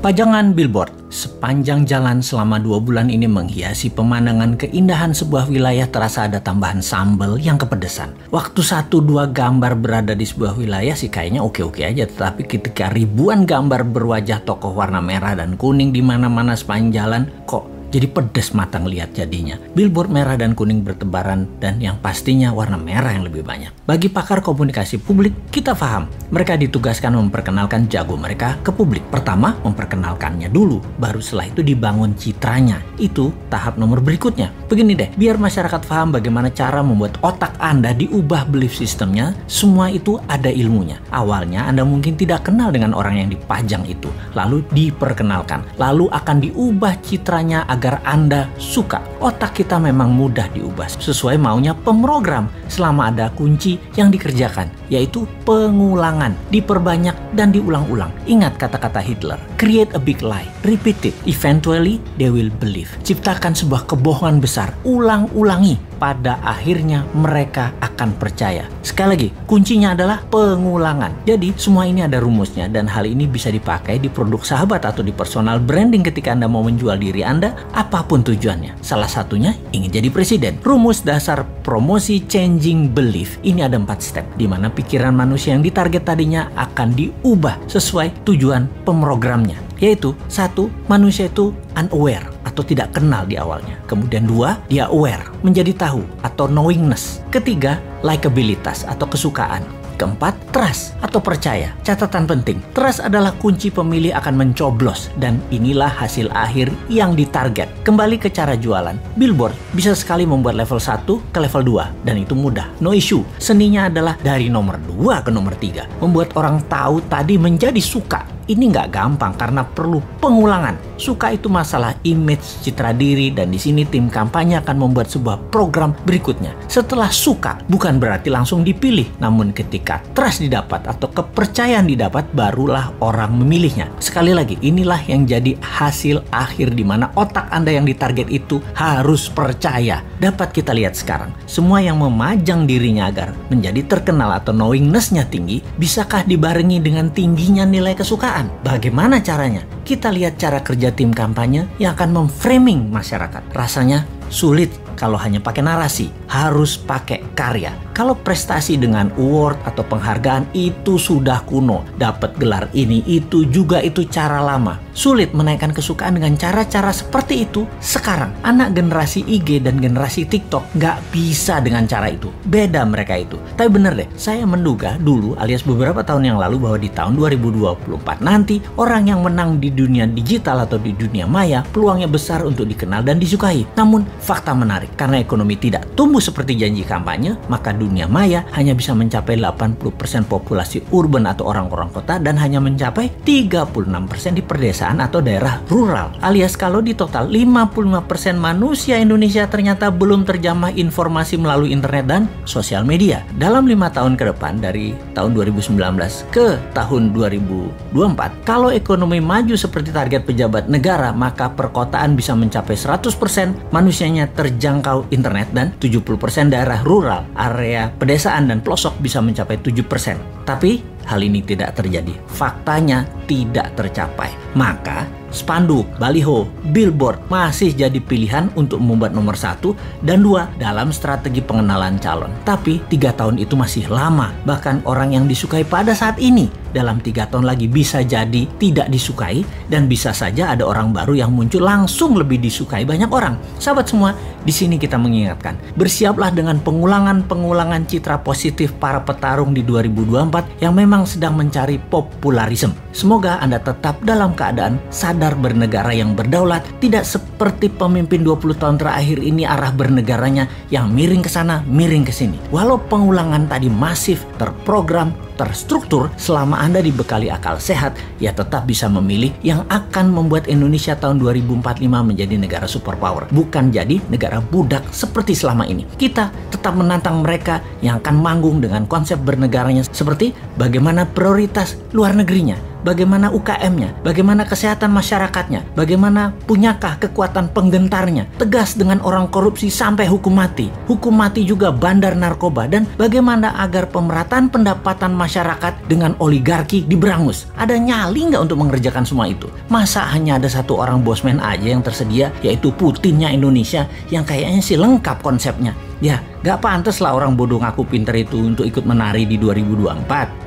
Pajangan billboard sepanjang jalan selama 2 bulan ini menghiasi pemandangan keindahan sebuah wilayah. Terasa ada tambahan sambal yang kepedesan. Waktu 1-2 gambar berada di sebuah wilayah sih kayaknya oke-oke aja. Tetapi ketika ribuan gambar berwajah tokoh warna merah dan kuning di mana-mana sepanjang jalan, kok jadi pedes mata ngelihat jadinya. Billboard merah dan kuning bertebaran dan yang pastinya warna merah yang lebih banyak. Bagi pakar komunikasi publik, kita paham mereka ditugaskan memperkenalkan jago mereka ke publik. Pertama, memperkenalkannya dulu, baru setelah itu dibangun citranya. Itu tahap nomor berikutnya. Begini deh, biar masyarakat paham bagaimana cara membuat otak Anda diubah belief systemnya, semua itu ada ilmunya. Awalnya Anda mungkin tidak kenal dengan orang yang dipajang itu, lalu diperkenalkan, lalu akan diubah citranya agar Anda suka. Otak kita memang mudah diubah sesuai maunya pemrogram selama ada kunci yang dikerjakan, yaitu pengulangan, diperbanyak dan diulang-ulang. Ingat kata-kata Hitler, create a big lie, repeat it, eventually they will believe. Ciptakan sebuah kebohongan besar, ulang-ulangi, pada akhirnya mereka akan percaya. Sekali lagi, kuncinya adalah pengulangan. Jadi semua ini ada rumusnya dan hal ini bisa dipakai di produk sahabat atau di personal branding ketika Anda mau menjual diri Anda, apapun tujuannya. Salah satunya ingin jadi presiden. Rumus dasar promosi changing belief ini ada 4 step, di mana pikiran manusia yang ditarget tadinya akan diubah sesuai tujuan pemrogramnya. Yaitu 1, manusia itu unaware atau tidak kenal di awalnya. Kemudian 2, dia aware, menjadi tahu atau knowingness. Ketiga, likabilitas atau kesukaan. Keempat, trust atau percaya. Catatan penting, trust adalah kunci pemilih akan mencoblos dan inilah hasil akhir yang ditarget. Kembali ke cara jualan, billboard bisa sekali membuat level 1 ke level 2 dan itu mudah, no issue. Seninya adalah dari nomor 2 ke nomor 3. Membuat orang tahu tadi menjadi suka. Ini nggak gampang karena perlu pengulangan. Suka itu masalah image, citra diri, dan di sini tim kampanye akan membuat sebuah program berikutnya. Setelah suka, bukan berarti langsung dipilih, namun ketika trust didapat atau kepercayaan didapat, barulah orang memilihnya. Sekali lagi, inilah yang jadi hasil akhir di mana otak Anda yang ditarget itu harus percaya. Dapat kita lihat sekarang, semua yang memajang dirinya agar menjadi terkenal atau knowingness-nya tinggi, bisakah dibarengi dengan tingginya nilai kesukaan? Bagaimana caranya? Kita lihat cara kerja tim kampanye yang akan memframing masyarakat. Rasanya sulit kalau hanya pakai narasi, harus pakai karya. Kalau prestasi dengan award atau penghargaan itu sudah kuno, dapat gelar ini itu juga itu cara lama. Sulit menaikkan kesukaan dengan cara-cara seperti itu sekarang. Anak generasi IG dan generasi TikTok nggak bisa dengan cara itu. Beda mereka itu. Tapi bener deh, saya menduga dulu alias beberapa tahun yang lalu bahwa di tahun 2024 nanti orang yang menang di dunia digital atau di dunia maya peluangnya besar untuk dikenal dan disukai. Namun fakta menarik, karena ekonomi tidak tumbuh seperti janji kampanye, maka dunia maya hanya bisa mencapai 80% populasi urban atau orang-orang kota dan hanya mencapai 36% di pedesaan atau daerah rural. Alias kalau di total 55% manusia Indonesia ternyata belum terjamah informasi melalui internet dan sosial media. Dalam 5 tahun ke depan dari tahun 2019 ke tahun 2024, kalau ekonomi maju seperti target pejabat negara, maka perkotaan bisa mencapai 100% manusianya terjangkau internet dan 70% daerah rural, area pedesaan dan pelosok bisa mencapai 7%. Tapi hal ini tidak terjadi. Faktanya tidak tercapai. Maka spanduk, baliho, billboard masih jadi pilihan untuk membuat nomor 1 dan 2 dalam strategi pengenalan calon. Tapi 3 tahun itu masih lama. Bahkan orang yang disukai pada saat ini dalam 3 tahun lagi bisa jadi tidak disukai dan bisa saja ada orang baru yang muncul langsung lebih disukai banyak orang. Sahabat semua, di sini kita mengingatkan, bersiaplah dengan pengulangan citra positif para petarung di 2024 yang memang sedang mencari popularisme. Semoga Anda tetap dalam keadaan sadar bernegara yang berdaulat, tidak seperti pemimpin 20 tahun terakhir ini arah bernegaranya yang miring ke sana, miring ke sini. Walau pengulangan tadi masif, terprogram, terstruktur, selama Anda dibekali akal sehat, ya tetap bisa memilih yang akan membuat Indonesia tahun 2045 menjadi negara superpower, bukan jadi negara budak seperti selama ini. Kita tetap menantang mereka yang akan manggung dengan konsep bernegaranya seperti bagaimana prioritas luar negerinya. bagaimana UKM-nya, bagaimana kesehatan masyarakatnya, bagaimana punyakah kekuatan penggentarnya, tegas dengan orang korupsi sampai hukum mati juga bandar narkoba, dan bagaimana agar pemerataan pendapatan masyarakat dengan oligarki diberangus. Ada nyali nggak untuk mengerjakan semua itu? Masa hanya ada satu orang bosman aja yang tersedia, yaitu Putinnya Indonesia, yang kayaknya sih lengkap konsepnya. Ya, gak pantas lah orang bodoh ngaku pinter itu untuk ikut menari di 2024.